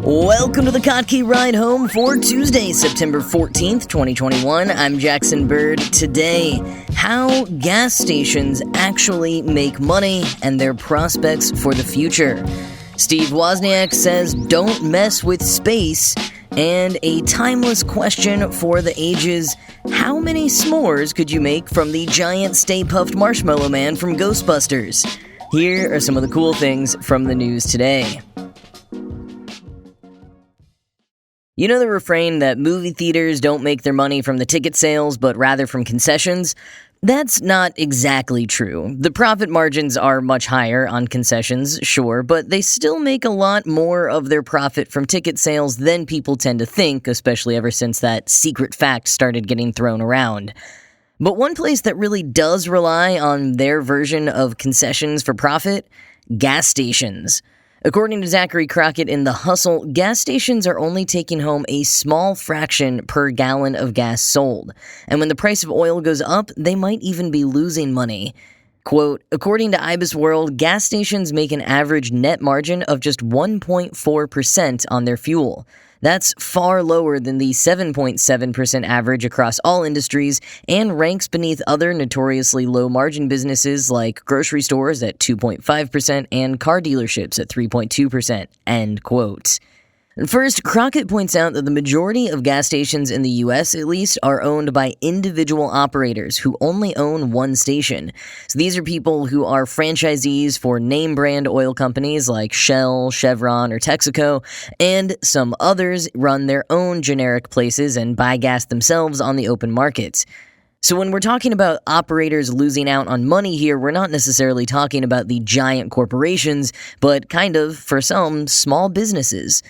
Welcome to the Kottke Ride Home for Tuesday, September 14th, 2021. I'm Jackson Bird. Today, how gas stations actually make money and their prospects for the future. Steve Wozniak says don't mess with space. And a timeless question for the ages, how many s'mores could you make from the giant Stay Puft Marshmallow Man from Ghostbusters? Here are some of the cool things from the news today. You know the refrain that movie theaters don't make their money from the ticket sales, but rather from concessions? That's not exactly true. The profit margins are much higher on concessions, sure, but they still make a lot more of their profit from ticket sales than people tend to think, especially ever since that secret fact started getting thrown around. But one place that really does rely on their version of concessions for profit? Gas stations. According to Zachary Crockett in The Hustle, gas stations are only taking home a small fraction per gallon of gas sold. And when the price of oil goes up, they might even be losing money. Quote, according to Ibis World, gas stations make an average net margin of just 1.4% on their fuel. That's far lower than the 7.7% average across all industries and ranks beneath other notoriously low-margin businesses like grocery stores at 2.5% and car dealerships at 3.2%, end quote. First, Crockett points out that the majority of gas stations in the U.S., at least, are owned by individual operators who only own one station. So these are people who are franchisees for name-brand oil companies like Shell, Chevron, or Texaco, and some others run their own generic places and buy gas themselves on the open market. So when we're talking about operators losing out on money here, we're not necessarily talking about the giant corporations, but kind of, for some, small businesses.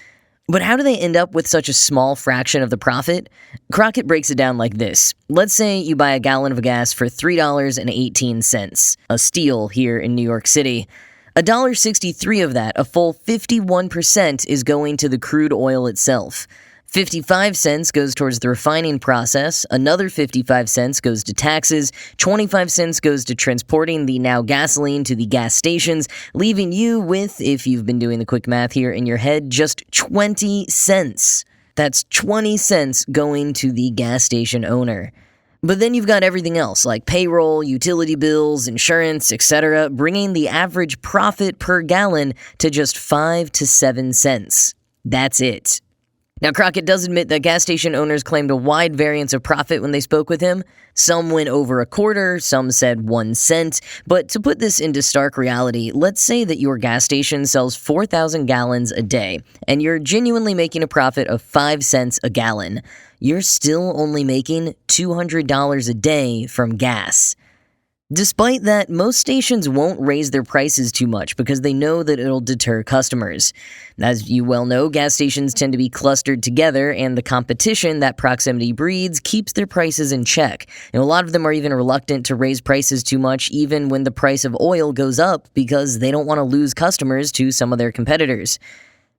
But how do they end up with such a small fraction of the profit? Crockett breaks it down like this. Let's say you buy a gallon of gas for $3.18, a steal here in New York City. $1.63 of that, a full 51%, is going to the crude oil itself. 55 cents goes towards the refining process, another 55 cents goes to taxes, 25 cents goes to transporting the now gasoline to the gas stations, leaving you with, if you've been doing the quick math here in your head, just 20 cents. That's 20 cents going to the gas station owner. But then you've got everything else, like payroll, utility bills, insurance, etc., bringing the average profit per gallon to just 5 to 7 cents. That's it. Now, Crockett does admit that gas station owners claimed a wide variance of profit when they spoke with him. Some went over a quarter, some said 1 cent. But to put this into stark reality, let's say that your gas station sells 4,000 gallons a day, and you're genuinely making a profit of 5 cents a gallon. You're still only making $200 a day from gas. Despite that, most stations won't raise their prices too much because they know that it'll deter customers. As you well know, gas stations tend to be clustered together, and the competition that proximity breeds keeps their prices in check. A lot of them are even reluctant to raise prices too much even when the price of oil goes up because they don't want to lose customers to some of their competitors.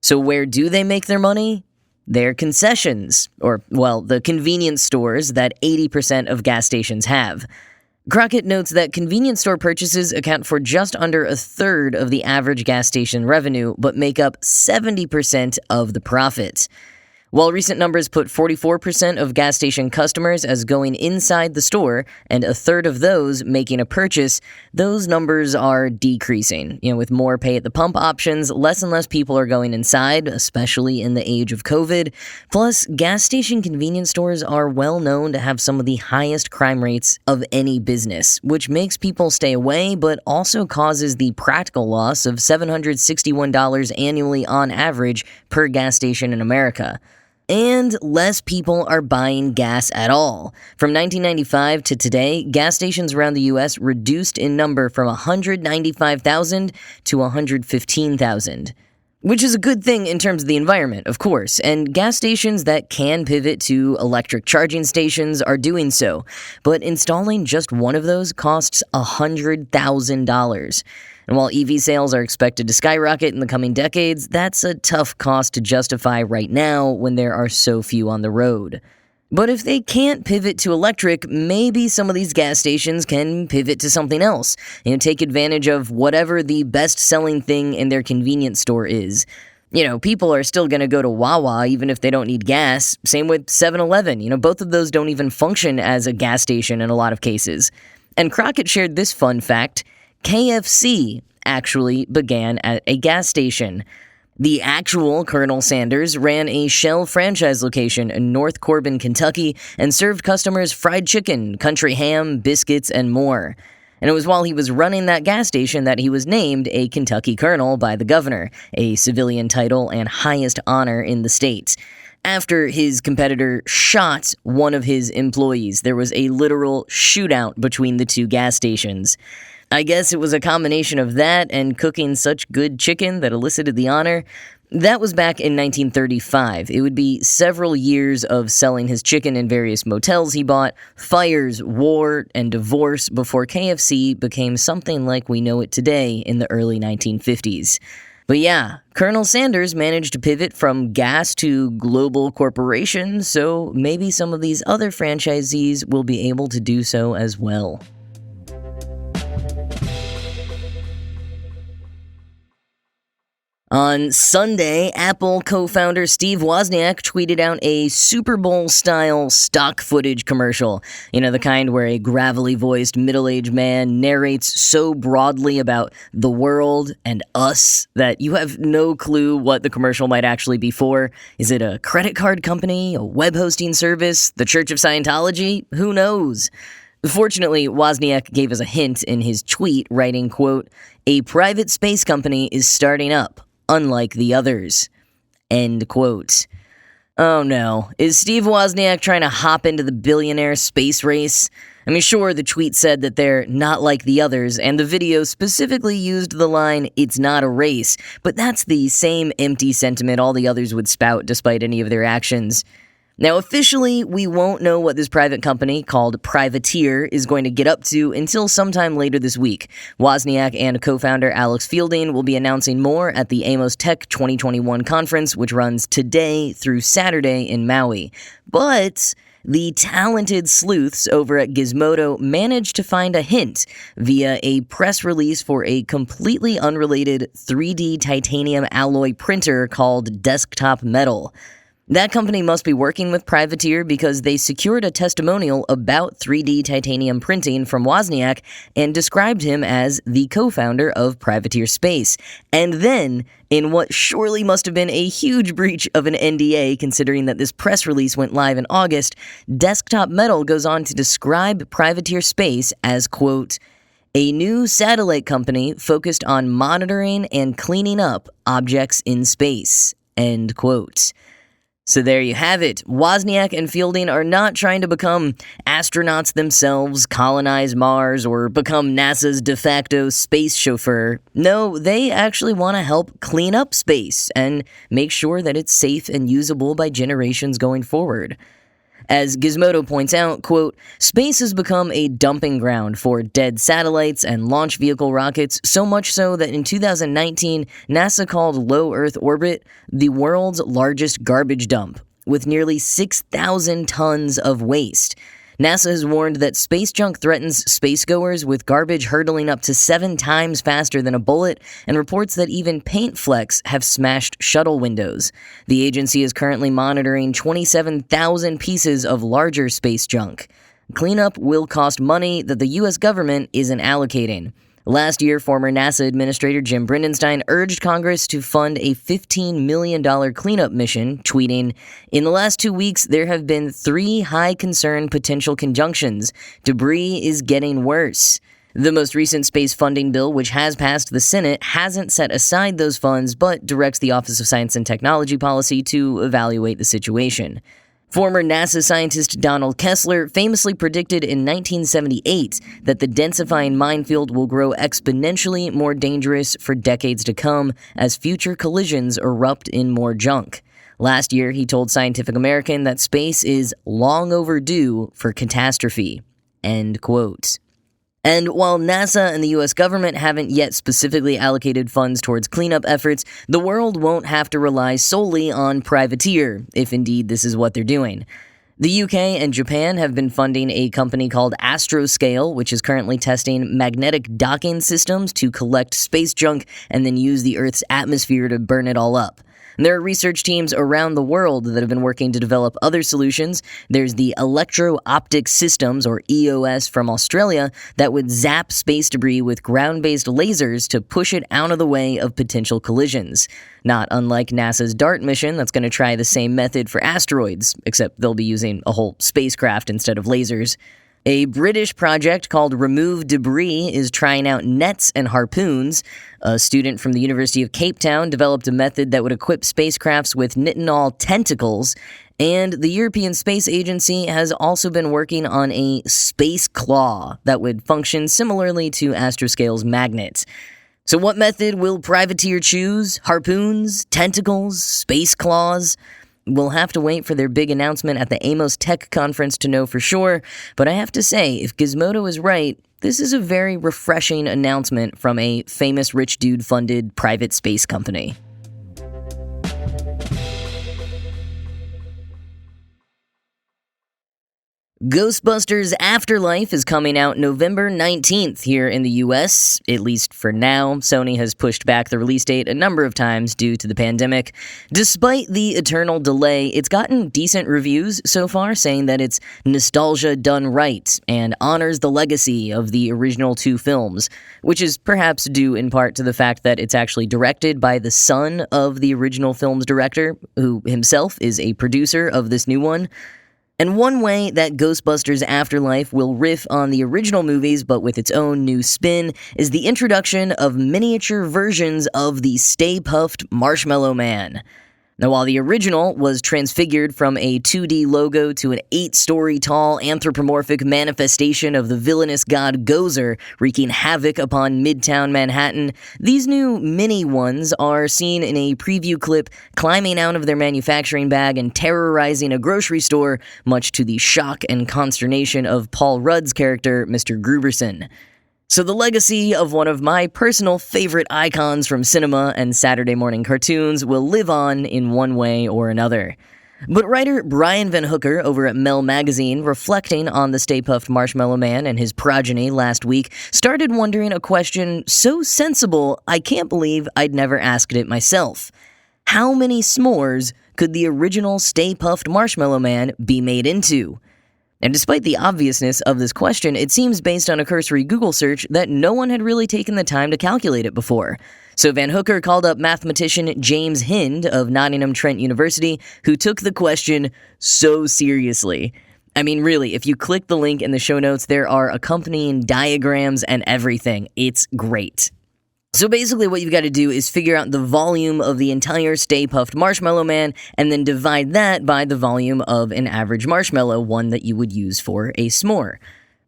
So where do they make their money? Their concessions, or, well, the convenience stores that 80% of gas stations have. Crockett notes that convenience store purchases account for just under a third of the average gas station revenue, but make up 70% of the profit. While recent numbers put 44% of gas station customers as going inside the store, and a third of those making a purchase, those numbers are decreasing. With more pay-at-the-pump options, less and less people are going inside, especially in the age of COVID. Plus, gas station convenience stores are well known to have some of the highest crime rates of any business, which makes people stay away, but also causes the practical loss of $761 annually on average per gas station in America. And less people are buying gas at all. From 1995 to today, gas stations around the U.S. reduced in number from 195,000 to 115,000. Which is a good thing in terms of the environment, of course, and gas stations that can pivot to electric charging stations are doing so, but installing just one of those costs $100,000. And while EV sales are expected to skyrocket in the coming decades, that's a tough cost to justify right now when there are so few on the road. But if they can't pivot to electric, maybe some of these gas stations can pivot to something else, take advantage of whatever the best-selling thing in their convenience store is. People are still going to go to Wawa even if they don't need gas. Same with 7-Eleven. Both of those don't even function as a gas station in a lot of cases. And Crockett shared this fun fact. KFC actually began at a gas station. The actual Colonel Sanders ran a Shell franchise location in North Corbin, Kentucky, and served customers fried chicken, country ham, biscuits, and more. And it was while he was running that gas station that he was named a Kentucky Colonel by the governor, a civilian title and highest honor in the state. After his competitor shot one of his employees, there was a literal shootout between the two gas stations. I guess it was a combination of that and cooking such good chicken that elicited the honor. That was back in 1935. It would be several years of selling his chicken in various motels he bought, fires, war, and divorce before KFC became something like we know it today in the early 1950s. But yeah, Colonel Sanders managed to pivot from gas to global corporation, so maybe some of these other franchisees will be able to do so as well. On Sunday, Apple co-founder Steve Wozniak tweeted out a Super Bowl-style stock footage commercial. The kind where a gravelly-voiced middle-aged man narrates so broadly about the world and us that you have no clue what the commercial might actually be for. Is it a credit card company, a web hosting service, the Church of Scientology? Who knows? Fortunately, Wozniak gave us a hint in his tweet, writing, quote, "A private space company is starting up, unlike the others." End quote. Oh no, is Steve Wozniak trying to hop into the billionaire space race? Sure, the tweet said that they're not like the others, and the video specifically used the line, "It's not a race," but that's the same empty sentiment all the others would spout despite any of their actions. Now, officially, we won't know what this private company, called Privateer, is going to get up to until sometime later this week. Wozniak and co-founder Alex Fielding will be announcing more at the Amos Tech 2021 conference, which runs today through Saturday in Maui. But the talented sleuths over at Gizmodo managed to find a hint via a press release for a completely unrelated 3D titanium alloy printer called Desktop Metal. That company must be working with Privateer because they secured a testimonial about 3D titanium printing from Wozniak and described him as the co-founder of Privateer Space. And then, in what surely must have been a huge breach of an NDA considering that this press release went live in August, Desktop Metal goes on to describe Privateer Space as, quote, "a new satellite company focused on monitoring and cleaning up objects in space," end quote. So there you have it. Wozniak and Fielding are not trying to become astronauts themselves, colonize Mars, or become NASA's de facto space chauffeur. No, they actually want to help clean up space and make sure that it's safe and usable by generations going forward. As Gizmodo points out, quote, "Space has become a dumping ground for dead satellites and launch vehicle rockets, so much so that in 2019, NASA called low Earth orbit the world's largest garbage dump, with nearly 6,000 tons of waste. NASA has warned that space junk threatens spacegoers with garbage hurtling up to 7 times faster than a bullet, and reports that even paint flecks have smashed shuttle windows. The agency is currently monitoring 27,000 pieces of larger space junk. Cleanup will cost money that the U.S. government isn't allocating. Last year, former NASA Administrator Jim Bridenstine urged Congress to fund a $15 million cleanup mission, tweeting, "In the last 2 weeks, there have been 3 high-concern potential conjunctions. Debris is getting worse." The most recent space funding bill, which has passed the Senate, hasn't set aside those funds, but directs the Office of Science and Technology Policy to evaluate the situation. Former NASA scientist Donald Kessler famously predicted in 1978 that the densifying minefield will grow exponentially more dangerous for decades to come as future collisions erupt in more junk. Last year, he told Scientific American that space is long overdue for catastrophe. End quote. And while NASA and the U.S. government haven't yet specifically allocated funds towards cleanup efforts, the world won't have to rely solely on Privateer, if indeed this is what they're doing. The UK and Japan have been funding a company called Astroscale, which is currently testing magnetic docking systems to collect space junk and then use the Earth's atmosphere to burn it all up. And there are research teams around the world that have been working to develop other solutions. There's the Electro-Optic Systems, or EOS, from Australia that would zap space debris with ground-based lasers to push it out of the way of potential collisions. Not unlike NASA's DART mission that's going to try the same method for asteroids, except they'll be using a whole spacecraft instead of lasers. A British project called Remove Debris is trying out nets and harpoons. A student from the University of Cape Town developed a method that would equip spacecrafts with nitinol tentacles. And the European Space Agency has also been working on a space claw that would function similarly to Astroscale's magnet. So what method will privateer choose? Harpoons? Tentacles? Space claws? We'll have to wait for their big announcement at the Amos Tech Conference to know for sure, but I have to say, if Gizmodo is right, this is a very refreshing announcement from a famous rich dude-funded private space company. Ghostbusters Afterlife is coming out November 19th here in the US, at least for now. Sony has pushed back the release date a number of times due to the pandemic. Despite the eternal delay, it's gotten decent reviews so far, saying that it's nostalgia done right and honors the legacy of the original two films, which is perhaps due in part to the fact that it's actually directed by the son of the original film's director, who himself is a producer of this new one. And one way that Ghostbusters Afterlife will riff on the original movies but with its own new spin is the introduction of miniature versions of the Stay Puft Marshmallow Man. Now, while the original was transfigured from a 2D logo to an 8-story tall anthropomorphic manifestation of the villainous god Gozer wreaking havoc upon Midtown Manhattan, these new mini ones are seen in a preview clip climbing out of their manufacturing bag and terrorizing a grocery store, much to the shock and consternation of Paul Rudd's character, Mr. Gruberson. So the legacy of one of my personal favorite icons from cinema and Saturday morning cartoons will live on in one way or another. But writer Brian Van Hooker over at Mel Magazine, reflecting on the Stay Puft Marshmallow Man and his progeny last week, started wondering a question so sensible I can't believe I'd never asked it myself. How many s'mores could the original Stay Puft Marshmallow Man be made into? And despite the obviousness of this question, it seems based on a cursory Google search that no one had really taken the time to calculate it before. So Van Hooker called up mathematician James Hind of Nottingham Trent University, who took the question so seriously. I mean, really, if you click the link in the show notes, there are accompanying diagrams and everything. It's great. So basically what you've got to do is figure out the volume of the entire Stay Puft Marshmallow Man and then divide that by the volume of an average marshmallow, one that you would use for a s'more.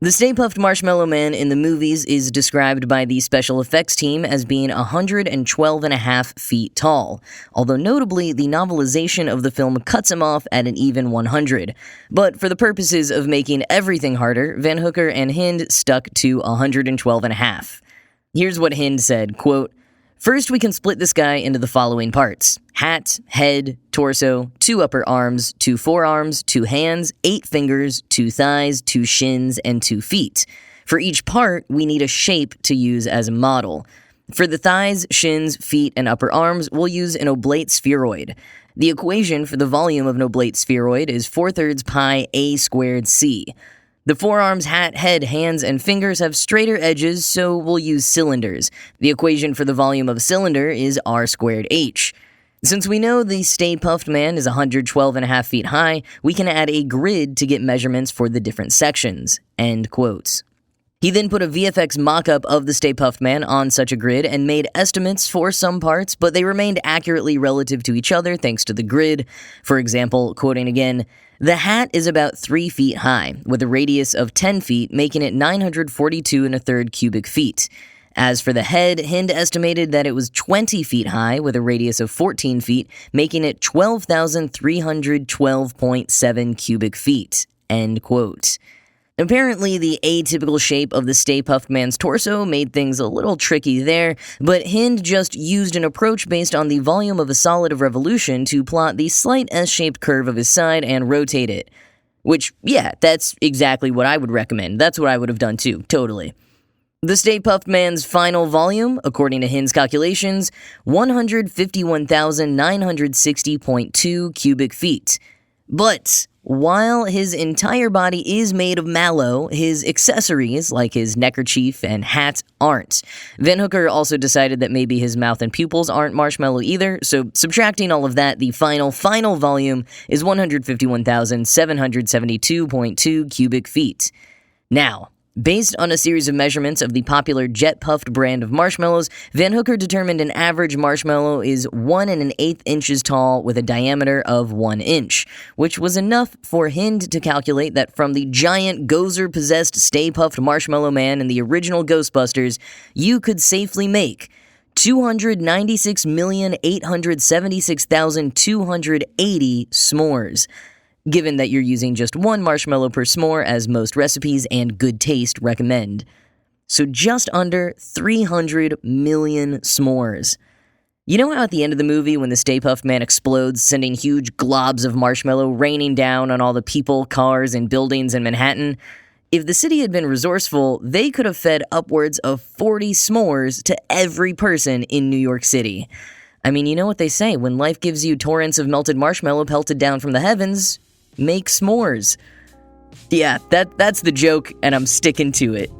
The Stay Puft Marshmallow Man in the movies is described by the special effects team as being 112.5 feet tall, although notably the novelization of the film cuts him off at an even 100. But for the purposes of making everything harder, Van Hooker and Hind stuck to 112.5. Here's what Hind said, quote, "First, we can split this guy into the following parts: hat, head, torso, 2 upper arms, 2 forearms, 2 hands, 8 fingers, 2 thighs, 2 shins, and 2 feet. For each part, we need a shape to use as a model. For the thighs, shins, feet, and upper arms, we'll use an oblate spheroid. The equation for the volume of an oblate spheroid is 4/3 pi a squared c. The forearms, hat, head, hands, and fingers have straighter edges, so we'll use cylinders. The equation for the volume of a cylinder is r squared h. Since we know the Stay Puft Man is 112.5 feet high, we can add a grid to get measurements for the different sections." End quotes. He then put a VFX mock-up of the Stay Puft Man on such a grid and made estimates for some parts, but they remained accurately relative to each other thanks to the grid. For example, quoting again, "The hat is about 3 feet high, with a radius of 10 feet, making it 942 1/3 cubic feet. As for the head, Hind estimated that it was 20 feet high, with a radius of 14 feet, making it 12,312.7 cubic feet." End quote. Apparently, the atypical shape of the Stay Puft Man's torso made things a little tricky there, but Hind just used an approach based on the volume of a solid of revolution to plot the slight S-shaped curve of his side and rotate it. Which, yeah, that's exactly what I would recommend. That's what I would have done too, totally. The Stay Puft Man's final volume, according to Hin's calculations, 151,960.2 cubic feet. But while his entire body is made of mallow, his accessories, like his neckerchief and hat, aren't. Van Hooker also decided that maybe his mouth and pupils aren't marshmallow either, so subtracting all of that, the final volume is 151,772.2 cubic feet. Now, based on a series of measurements of the popular Jet Puffed brand of marshmallows, Van Hooker determined an average marshmallow is 1 1/8 inches tall with a diameter of 1 inch, which was enough for Hind to calculate that from the giant Gozer-possessed Stay Puft Marshmallow Man in the original Ghostbusters, you could safely make 296,876,280 s'mores, given that you're using just one marshmallow per s'more as most recipes and good taste recommend. So just under 300 million s'mores. You know how at the end of the movie when the Stay Puft Man explodes, sending huge globs of marshmallow raining down on all the people, cars, and buildings in Manhattan? If the city had been resourceful, they could have fed upwards of 40 s'mores to every person in New York City. I mean, you know what they say, when life gives you torrents of melted marshmallow pelted down from the heavens, make s'mores. Yeah, that's the joke, and I'm sticking to it.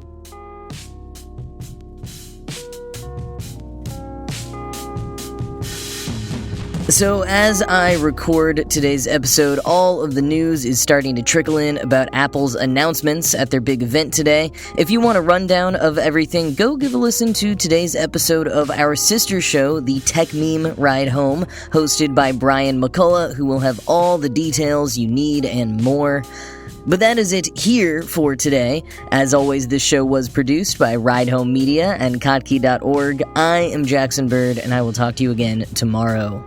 So as I record today's episode, all of the news is starting to trickle in about Apple's announcements at their big event today. If you want a rundown of everything, go give a listen to today's episode of our sister show, The Tech Meme Ride Home, hosted by Brian McCullough, who will have all the details you need and more. But that is it here for today. As always, this show was produced by Ride Home Media and Kottke.org. I am Jackson Bird, and I will talk to you again tomorrow.